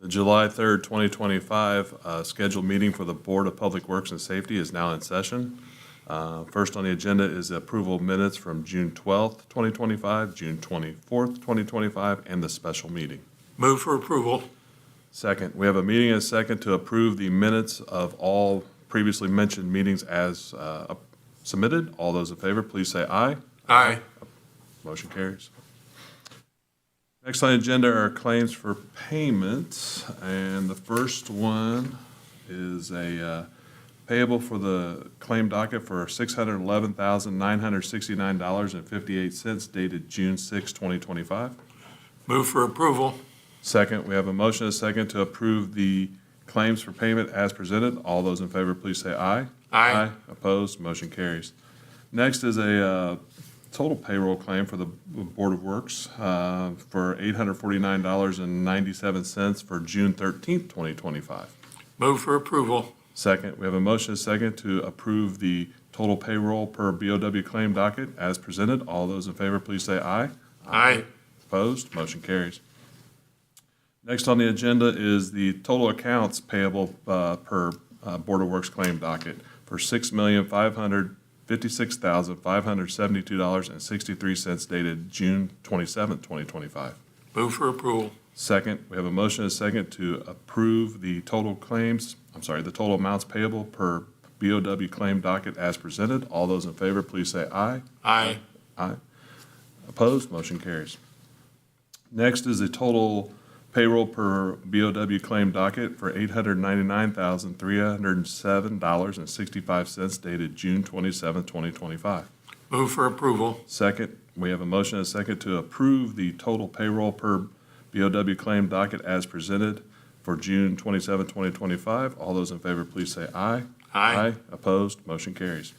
The July 3rd, 2025 scheduled meeting for the Board of Public Works and Safety is now in session. First on the agenda is the approval of minutes from June 12th, 2025, June 24th, 2025, and the special meeting. Move for approval. Second, we have a meeting and a second to approve the minutes of all previously mentioned meetings as submitted. All those in favor, please say aye. Aye. Motion carries. Next on the agenda are claims for payment, and the first one is a payable for the claim docket for $611,969.58 dated June 6, 2025. Move for approval. Second, we have a motion and a second to approve the claims for payment as presented. All those in favor, please say aye. Aye. Opposed, motion carries. Next is a total payroll claim for the Board of Works for $849.97 for June 13th, 2025. Move for approval. Second, we have a motion and a second to approve the total payroll per BOW claim docket as presented. All those in favor, please say aye. Aye. Opposed, motion carries. Next on the agenda is the total accounts payable per Board of Works claim docket for $6,556,572.63 dated June 27th, 2025. Move for approval. Second, we have a motion and a second to approve the total amounts payable per BOW claim docket as presented. All those in favor, please say aye. Aye. Aye. Opposed, motion carries. Next is the total payroll per BOW claim docket for $899,307.65 dated June 27, 2025. Move for approval. Second, we have a motion and a second to approve the total payroll per BOW claim docket as presented for June 27, 2025. All those in favor, please say aye. Aye. Opposed, motion carries.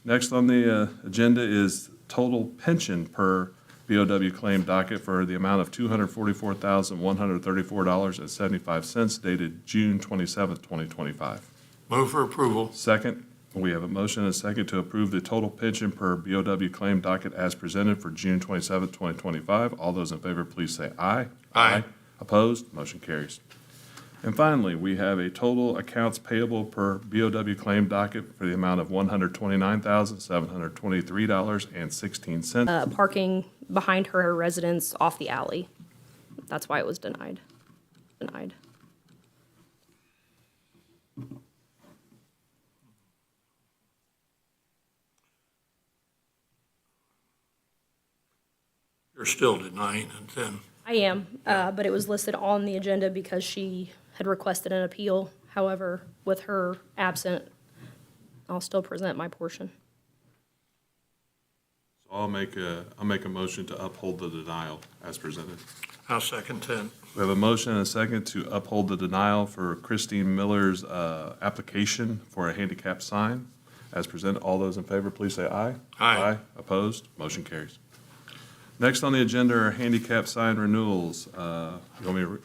Next on the agenda is total pension per BOW claim docket for the amount of $244,134.75 dated June 27th, 2025. Move for approval. Second, we have a motion and a second to approve the total pension per BOW claim docket as presented for June 27th, 2025. All those in favor, please say aye. Aye. Opposed, motion carries. And finally, we have a total accounts payable per BOW claim docket for the amount of $129,723.16. Parking behind her residence off the alley. That's why it was denied. Denied. You're still denying it then. I am, but it was listed on the agenda because she had requested an appeal. However, with her absent, I'll still present my portion. So I'll make a motion to uphold the denial as presented. I'll second that. We have a motion and a second to uphold the denial for Christine Miller's application for a handicap sign as presented. All those in favor, please say aye. Aye. Opposed? Motion carries. Next on the agenda are handicap sign renewals. You want me to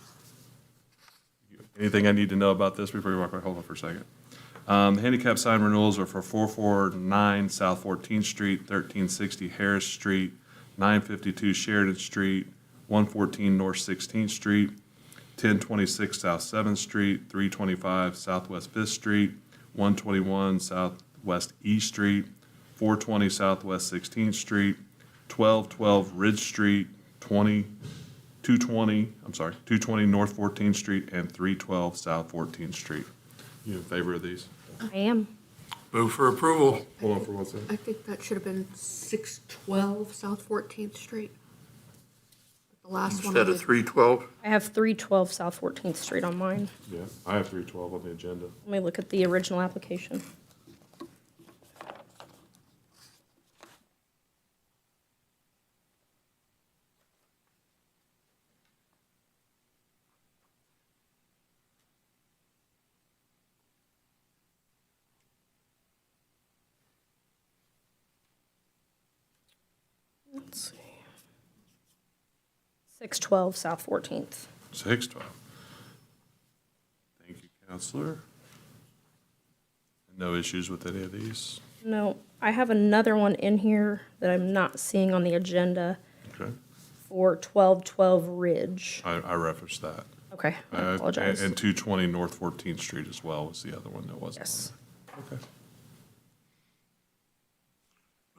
anything I need to know about this before you walk away? Hold on for a second. Handicap sign renewals are for 449 South 14th Street, 1360 Harris Street, 952 Sheridan Street, 114 North 16th Street, 1026 South 7th Street, 325 Southwest 5th Street, 121 Southwest E Street, 420 Southwest 16th Street, 1212 Ridge Street, 220 North 14th Street, and 312 South 14th Street. You in favor of these? I am. Move for approval. Hold on for 1 second. I think that should have been 612 South 14th Street. The last one. Instead of 312. I have 312 South 14th Street on mine. Yeah, I have 312 on the agenda. Let me look at the original application. Let's see. 612 South 14th. 612. Thank you, Counselor. No issues with any of these? No, I have another one in here that I'm not seeing on the agenda Okay. for 1212 Ridge. I referenced that. Okay, I apologize. And 220 North 14th Street as well was the other one that wasn't Yes. on there. Okay.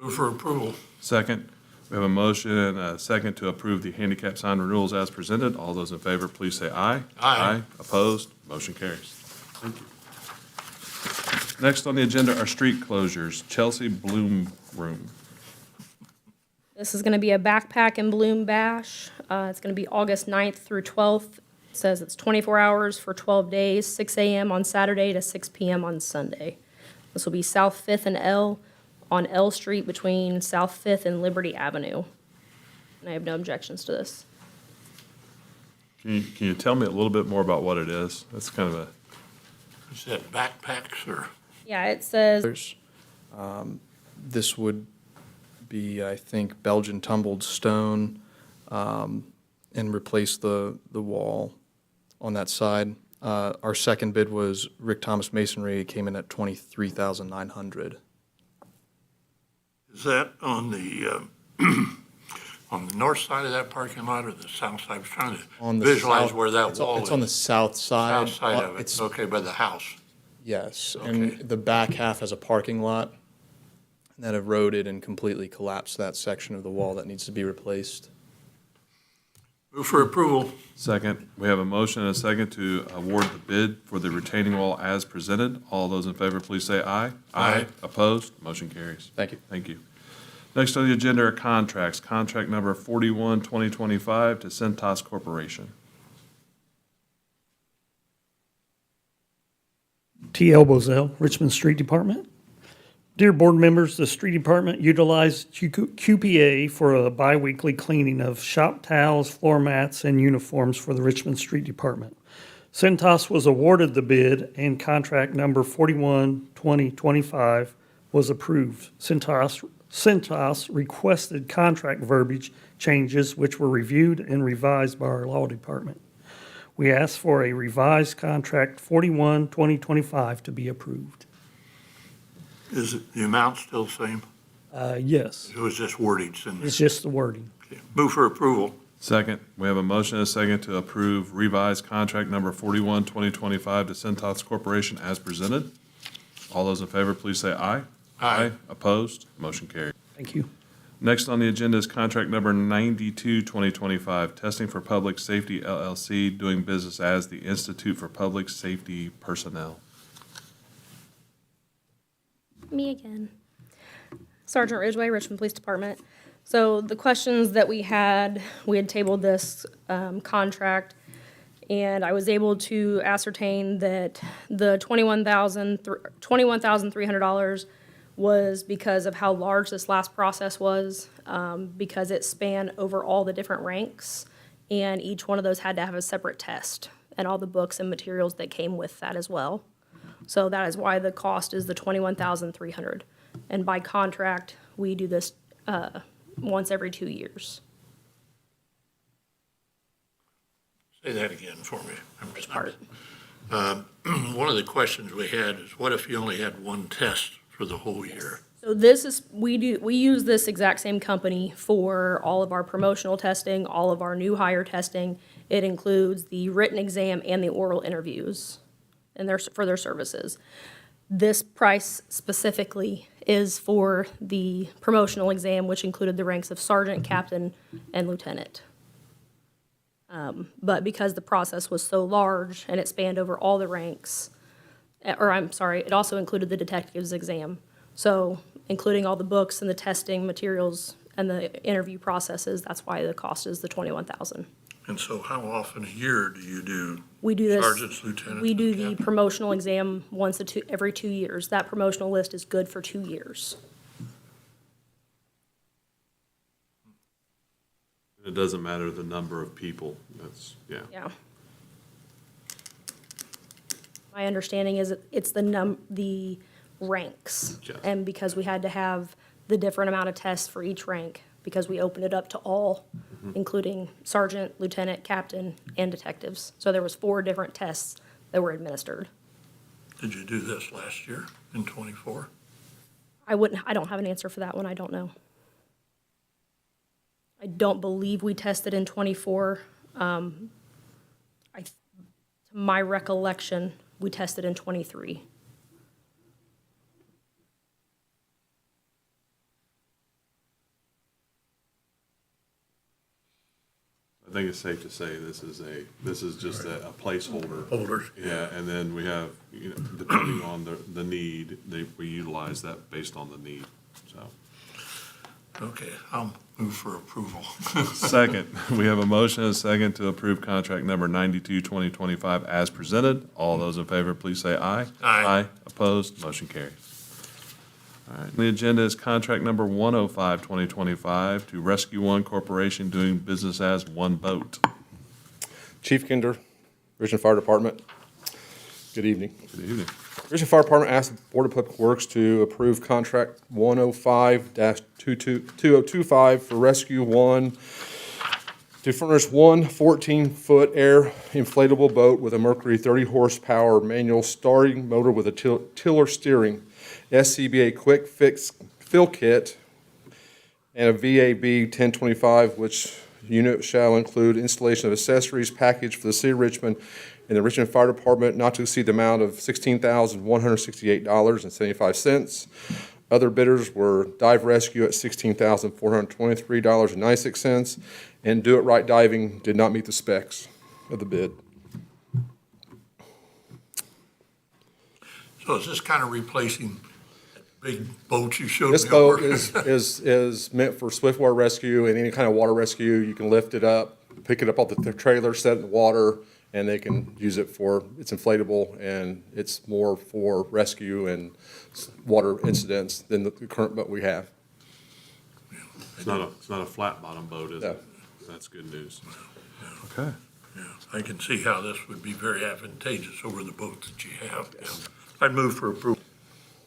Move for approval. Second, we have a motion and a second to approve the handicap sign renewals as presented. All those in favor, please say aye. Aye. Opposed? Motion carries. Thank you. Next on the agenda are street closures. Chelsea Bloom Room. This is going to be a backpack and bloom bash. It's going to be August 9th through 12th. It says it's 24 hours for 12 days, 6 a.m. on Saturday to 6 p.m. on Sunday. This will be South 5th and L on L Street between South 5th and Liberty Avenue. And I have no objections to this. Can you tell me a little bit more about what it is? That's kind of a, Is that backpacks or? Yeah, it says, This would be, I think, Belgian tumbled stone, and replace the wall on that side. Our second bid was Rick Thomas Masonry, it came in at $23,900. Is that on the, on the north side of that parking lot or the south side? I was trying On to the visualize south- where that it's wall is. It's on the south side. South side of it, It's, okay, by the house. yes, Okay. and the back half has a parking lot that eroded and completely collapsed that section of the wall that needs to be replaced. Move for approval. second. We have a motion and a second to award the bid for the retaining wall as presented. All those in favor, please say aye. Aye. Opposed? Motion carries. Thank you. Thank you. Next on the agenda are contracts. Contract number 41, 2025 to Centos Corporation. T.L. Bozell, Richmond Street Department. Dear board members, the street department utilized QPA for a biweekly cleaning of shop towels, floor mats, and uniforms for the Richmond Street Department. Centos was awarded the bid and contract number 41, 2025 was approved. Centos requested contract verbiage changes which were reviewed and revised by our law department. We asked for a revised contract 41, 2025 to be approved. Is it the amount still the same? Yes, It was just wordings in it's this. just the wording. Move for approval. Second, we have a motion and a second to approve revised contract number 41, 2025 to Centos Corporation as presented. All those in favor, please say aye. Aye. Opposed? Motion carried. Thank you. Next on the agenda is contract number 92, 2025, Testing for Public Safety LLC, doing business as the Institute for Public Safety Personnel. me again. Sergeant Ridgway, Richmond Police Department. So the questions that we had tabled this contract, and I was able to ascertain that the $21,300 was because of how large this last process was, because it spanned over all the different ranks, and each one of those had to have a separate test, and all the books and materials that came with that as well. So that is why the cost is the $21,300. And by contract, we do this once every 2 years. Say that again for me. Which part? One of the questions we had is what if you only had one test for the whole year? So this is, we use this exact same company for all of our promotional testing, all of our new hire testing. It includes the written exam and the oral interviews and for their services. This price specifically is for the promotional exam, which included the ranks of sergeant, captain, and lieutenant. But because the process was so large and it spanned over all the ranks, it also included the detective's exam. So including all the books and the testing materials and the interview processes, that's why the cost is the $21,000. And so how often a year do you do We do this. sergeants, lieutenants? We do and the captains? promotional exam every 2 years. That promotional list is good for 2 years. It doesn't matter the number of people, that's, yeah. Yeah. My understanding is it's the ranks. Yes. And because we had to have the different amount of tests for each rank, because we opened it up to all, including sergeant, lieutenant, captain, and detectives. So there was 4 different tests that were administered. Did you do this last year in '24? I don't have an answer for that one, I don't know. I don't believe we tested in '24. To my recollection, we tested in '23. I think it's safe to say this is just a placeholder. Holders. Yeah, and then we have, depending on the need, we utilize that based on the need, so. Okay, I'll move for approval. Second, we have a motion and a second to approve contract number 92, 2025 as presented. All those in favor, please say aye. Aye. Opposed, motion carries. All right, the agenda is contract number 105, 2025 to Rescue One Corporation doing business as One Boat. Chief Kinder, Richmond Fire Department. Good evening. Good evening. Richmond Fire Department asked the Board of Public Works to approve contract 105-2025 for Rescue One to furnish one 14-foot air inflatable boat with a Mercury 30 horsepower manual starting motor with a tiller steering, SCBA quick fix fill kit, and a VAB 1025, which unit shall include installation of accessories package for the City of Richmond and the Richmond Fire Department not to exceed the amount of $16,168.75. Other bidders were Dive Rescue at $16,423.96, and Do It Right Diving did not meet the specs of the bid. So is this kind of replacing that big boat you showed me? This boat over? is meant for swiftwater rescue and any kind of water rescue. You can lift it up, pick it up off the trailer, set it in the water, and they can use it for, it's inflatable, and it's more for rescue and water incidents than the current boat we have. It's not a flat bottom boat, is No. it? That's good news. Okay. Yeah, I can see how this would be very advantageous over the boats that you have. Yeah. I'd move for approval.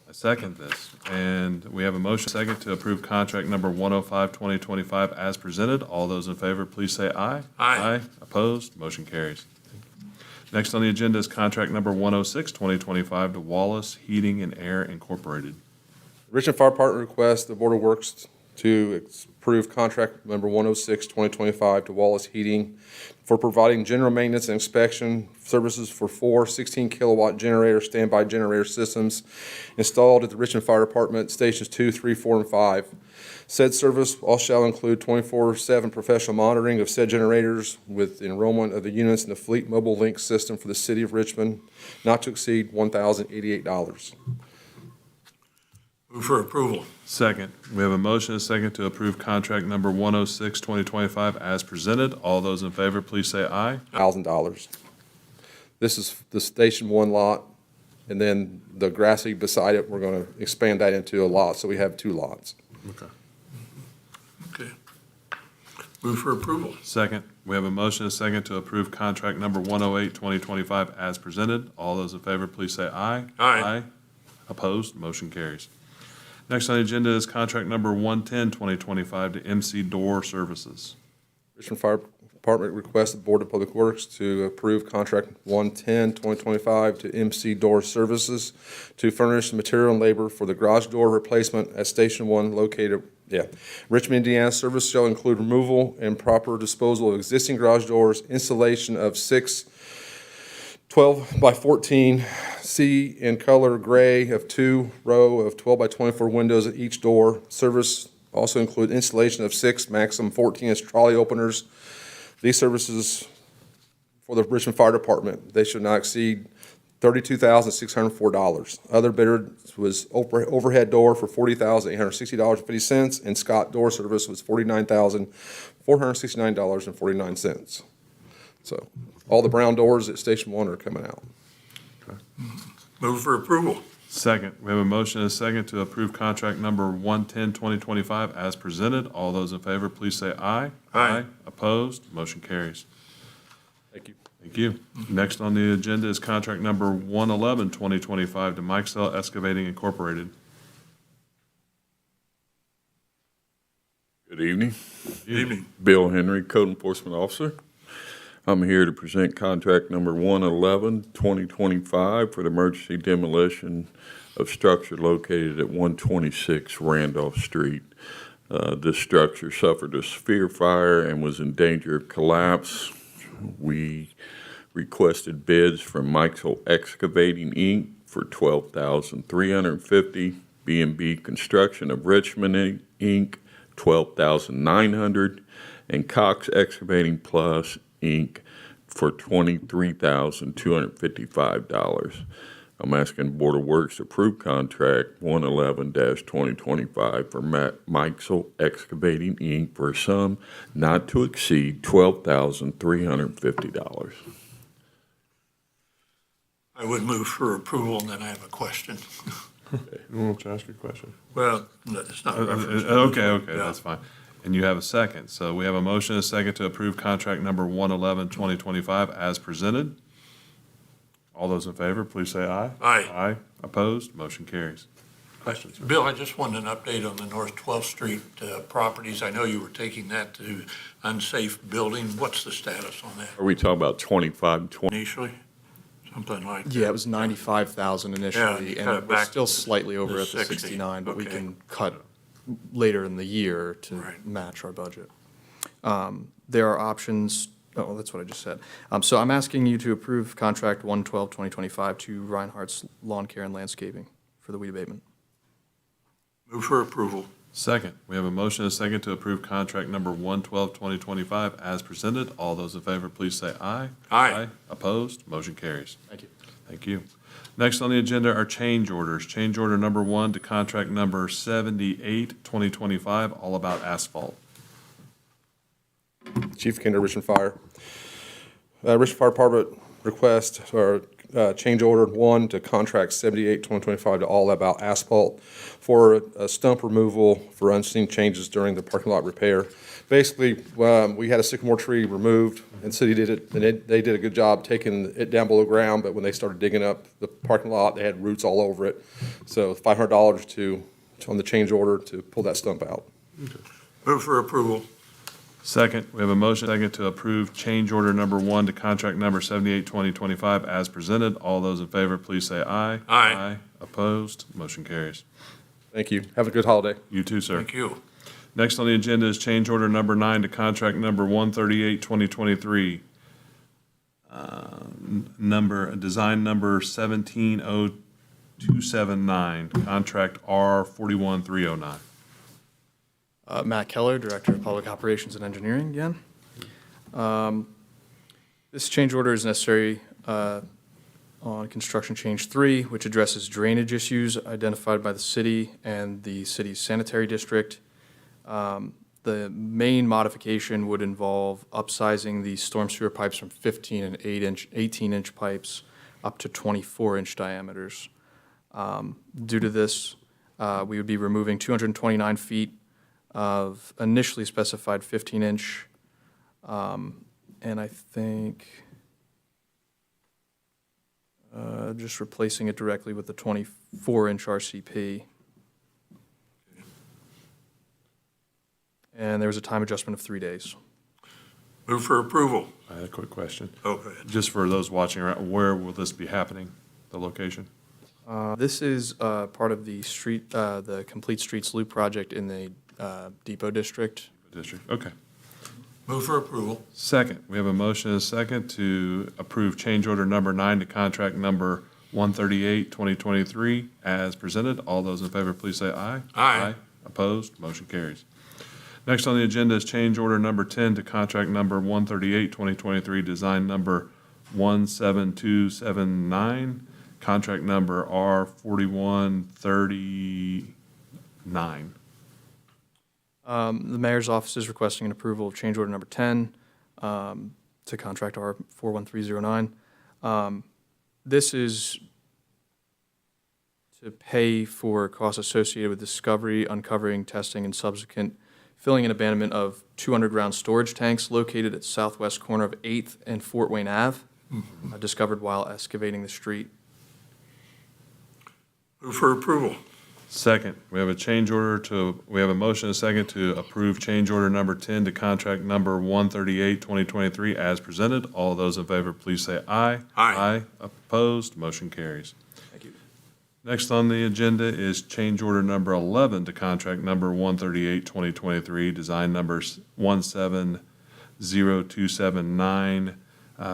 I second this. And we have a motion second to approve contract number 105, 2025 as presented. All those in favor, please say aye. Aye. Opposed? Motion carries. Next on the agenda is contract number 106, 2025 to Wallace Heating and Air Incorporated. Richmond Fire Department requests the Board of Works to approve contract number 106, 2025 to Wallace Heating for providing general maintenance and inspection services for four 16-kilowatt generator standby generator systems installed at the Richmond Fire Department Stations 2, 3, 4, and 5. Said service also shall include 24/7 professional monitoring of said generators with enrollment of the units in the Fleet Mobile Link system for the City of Richmond, not to exceed $1,088. Move for approval. Second, we have a motion and a second to approve contract number 106, 2025 as presented. All those in favor, please say aye. $1,000. This is the Station 1 lot, and then the grassy beside it, we're going to expand that into a lot, so we have two lots. Okay. Okay. Move for approval. Second, we have a motion and a second to approve contract number 108, 2025 as presented. All those in favor, please say aye. Aye. Opposed? Motion carries. Next on the agenda is contract number 110, 2025 to MC Door Services. Richmond Fire Department requests the Board of Public Works to approve contract 110, 2025 to MC Door Services to furnish material and labor for the garage door replacement at Station 1 located, Richmond, Indiana. Service shall include removal and proper disposal of existing garage doors, installation of 6 12 by 14 C in color gray of 2 row of 12 by 24 windows at each door. Service also include installation of 6 maximum 14-inch trolley openers. These services for the Richmond Fire Department, they should not exceed $32,604. Other bidders was overhead door for $40,860.50, and Scott Door Service was $49,469.49. So all the brown doors at Station 1 are coming out. Move for approval. Second, we have a motion and a second to approve contract number 110, 2025 as presented. All those in favor, please say aye. Aye. Opposed? Motion carries. Thank you. Thank you. Next on the agenda is contract number 111, 2025 to Mikesell Excavating Incorporated. Good evening. Evening. Bill Henry, Code Enforcement Officer. I'm here to present contract number 111, 2025 for the emergency demolition of structure located at 126 Randolph Street. This structure suffered a severe fire and was in danger of collapse. We requested bids from Mikesell Excavating, Inc. for $12,350, B&B Construction of Richmond, Inc., $12,900, and Cox Excavating Plus, Inc. for $23,255. I'm asking the Board of Works to approve contract 111-2025 for Mikesell Excavating, Inc. for a sum not to exceed $12,350. I would move for approval, and then I have a question. You want to ask your question? Well, no, it's not referenced. Okay, Yeah. that's fine. And you have a second. So we have a motion and a second to approve contract number 111-2025 as presented. All those in favor, please say aye. Aye. Aye. Opposed? Motion carries. Questions? Bill, I just wanted an update on the North 12th Street properties. I know you were taking that to unsafe building. What's the status on that Are we talking about 25-20? initially? Something like that? Yeah, it was 95,000 Yeah, initially, you cut and it we're back still to slightly over the at the 60. 69, but we Okay. can cut later in the year to Right. match our budget. There are options, oh, that's what I just said. So I'm asking you to approve contract 112-2025 to Reinhardt's Lawn Care and Landscaping for the weed abatement. Move for approval. Second, we have a motion and a second to approve contract number 112-2025 as presented. All those in favor, please say aye. Aye. Opposed? Motion carries. Thank you. Thank you. Next on the agenda are change orders. Change order number 1 to contract number 78-2025, all about asphalt. Chief Kinder, Richmond Fire. Richmond Fire Department request or change order 1 to contract 78-2025 to All About Asphalt for stump removal for unseen changes during the parking lot repair. Basically, we had a sycamore tree removed, and city did it, and they did a good job taking it down below ground, but when they started digging up the parking lot, they had roots all over it. So $500 on the change order to pull that stump out. Move for approval. Second, we have a motion second to approve change order number 1 to contract number 78-2025 as presented. All those in favor, please say aye. Aye. Opposed? Motion carries. Thank you. Have a good holiday. You too, sir. Thank you. Next on the agenda is change order number 9 to contract number 138-2023. Design number 170279, contract R41309. Matt Keller, Director of Public Operations and Engineering again. This change order is necessary on construction change 3, which addresses drainage issues identified by the city and the city's sanitary district. The main modification would involve upsizing the storm sewer pipes from 15 and 18-inch pipes up to 24-inch diameters. Due to this, we would be removing 229 feet of initially specified 15-inch, and I think just replacing it directly with the 24-inch RCP. And there was a time adjustment of 3 days. Move for approval. I had a quick question. Oh, go ahead. Just for those watching around, where will this be happening, the location? This is part of the street, the Complete Streets Loop project in the Depot District. District, okay. Move for approval. Second, we have a motion and a second to approve change order number 9 to contract number 138-2023 as presented. All those in favor, please say aye. Aye. Opposed? Motion carries. Next on the agenda is change order number 10 to contract number 138-2023, design number 17279, contract number R4139. The mayor's office is requesting an approval of change order number 10 to contract R41309. This is to pay for costs associated with discovery, uncovering, testing, and subsequent filling and abandonment of 2 underground storage tanks located at southwest corner of 8th and Fort Wayne Ave, discovered while excavating the street. Move for approval. Second, we have a change order we have a motion and a second to approve change order number 10 to contract number 138-2023 as presented. All those in favor, please say aye. Aye. Opposed? Motion carries. Thank you. Next on the agenda is change order number 11 to contract number 138-2023, design numbers 170279,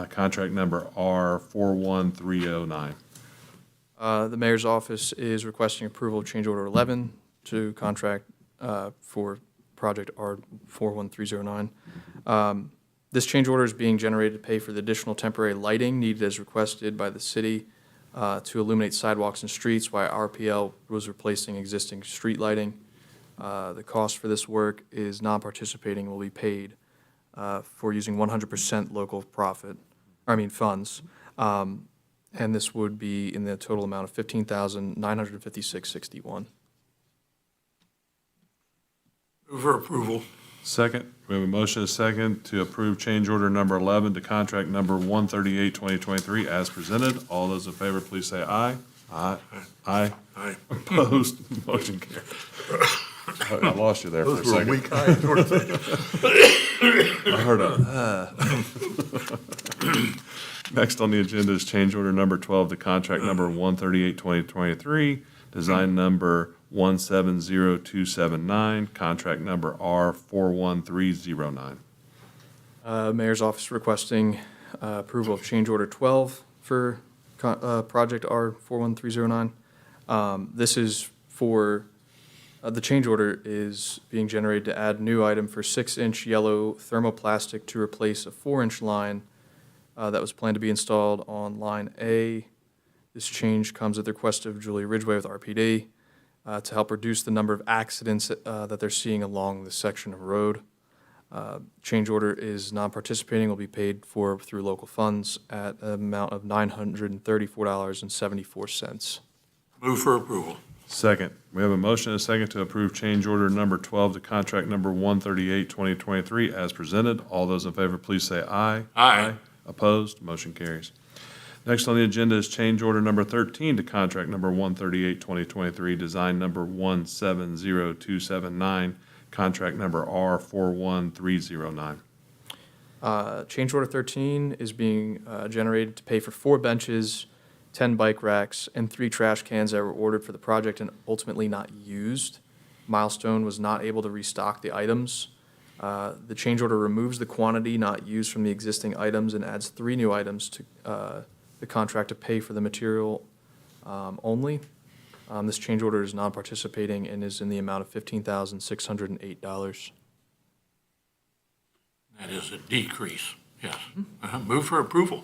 contract number R41309. The mayor's office is requesting approval of change order 11 to contract for project R41309. This change order is being generated to pay for the additional temporary lighting needed as requested by the city to illuminate sidewalks and streets while RPL was replacing existing street lighting. The cost for this work is non-participating will be paid for using 100% local funds. And this would be in the total amount of $15,956.61. Move for approval. Second, we have a motion and a second to approve change order number 11 to contract number 138, 2023 as presented. All those in favor, please say aye. Aye. Aye. Aye. Opposed, motion carries. I lost you there for a second. weak eyes sort of thing. I heard a, Next on the agenda is change order number 12 to contract number 138, 2023, design number 170279, contract number R41309. Mayor's office requesting approval of change order 12 for project R41309. This is for, the change order is being generated to add new item for 6-inch yellow thermoplastic to replace a 4-inch line that was planned to be installed on line A. This change comes at the request of Julie Ridgway with RPD to help reduce the number of accidents that they're seeing along this section of road. Change order is non-participating, will be paid for through local funds at an amount of $934.74. Move for approval. Second, we have a motion and a second to approve change order number 12 to contract number 138, 2023 as presented. All those in favor, please say aye. Aye. Opposed, motion carries. Next on the agenda is change order number 13 to contract number 138, 2023, design number 170279, contract number R41309. Change order 13 is being generated to pay for 4 benches, 10 bike racks, and 3 trash cans that were ordered for the project and ultimately not used. Milestone was not able to restock the items. The change order removes the quantity not used from the existing items and adds 3 new items to the contract to pay for the material only. This change order is non-participating and is in the amount of $15,608. That is a decrease, yes. Move for approval.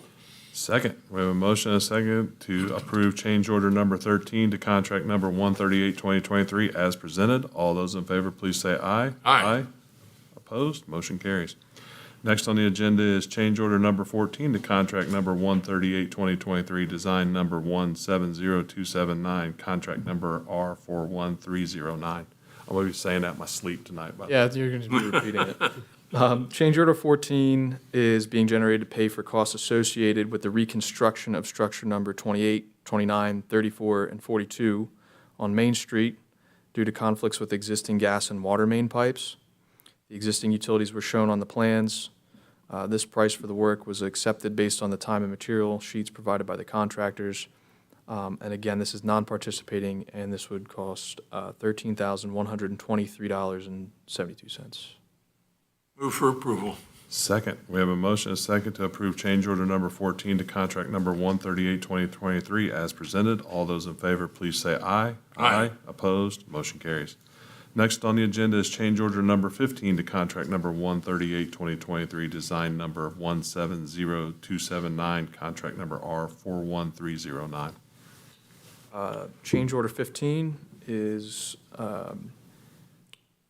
Second, we have a motion and a second to approve change order number 13 to contract number 138, 2023 as presented. All those in favor, please say aye. Aye. Opposed, motion carries. Next on the agenda is change order number 14 to contract number 138, 2023, design number 170279, contract number R41309. I'm going to be saying that in my sleep tonight. By the way. Yeah, you're going to be repeating it. Change order 14 is being generated to pay for costs associated with the reconstruction of structure number 28, 29, 34, and 42 on Main Street due to conflicts with existing gas and water main pipes. The existing utilities were shown on the plans. This price for the work was accepted based on the time and material sheets provided by the contractors. And again, this is non-participating, and this would cost $13,123.72. Move for approval. Second, we have a motion and a second to approve change order number 14 to contract number 138, 2023 as presented. All those in favor, please say aye. Aye. Opposed, motion carries. Next on the agenda is change order number 15 to contract number 138, 2023, design number 170279, contract number R41309. Change order 15 is,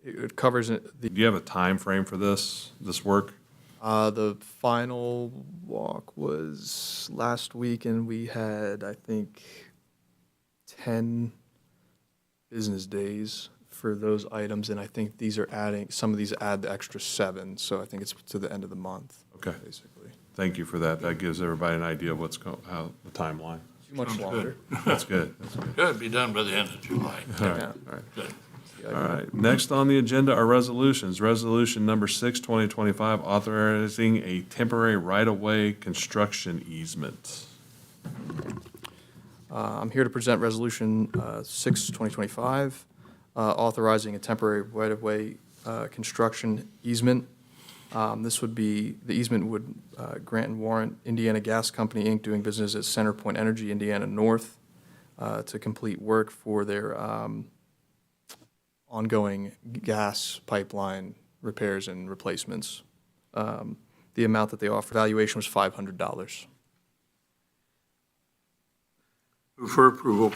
it covers Do you have a time frame for this work? the final walk was last week, and we had, I think, 10 business days for those items, and I think these are adding, some of these add the extra 7, so I think it's to the end of the month. Okay. Basically. Thank you for that. That gives everybody an idea of how the timeline. Too much Sounds longer. That's good. That's good. Should be done by the end of July. All right, Yeah. all right. Good. All right, next on the agenda are resolutions. Resolution number 6, 2025, authorizing a temporary right-of-way construction easement. I'm here to present Resolution 6, 2025, authorizing a temporary right-of-way construction easement This would be, the easement would grant and warrant Indiana Gas Company, Inc., doing business at CenterPoint Energy, Indiana North, to complete work for their ongoing gas pipeline repairs and replacements. The amount that they offered, valuation was $500. Move for approval.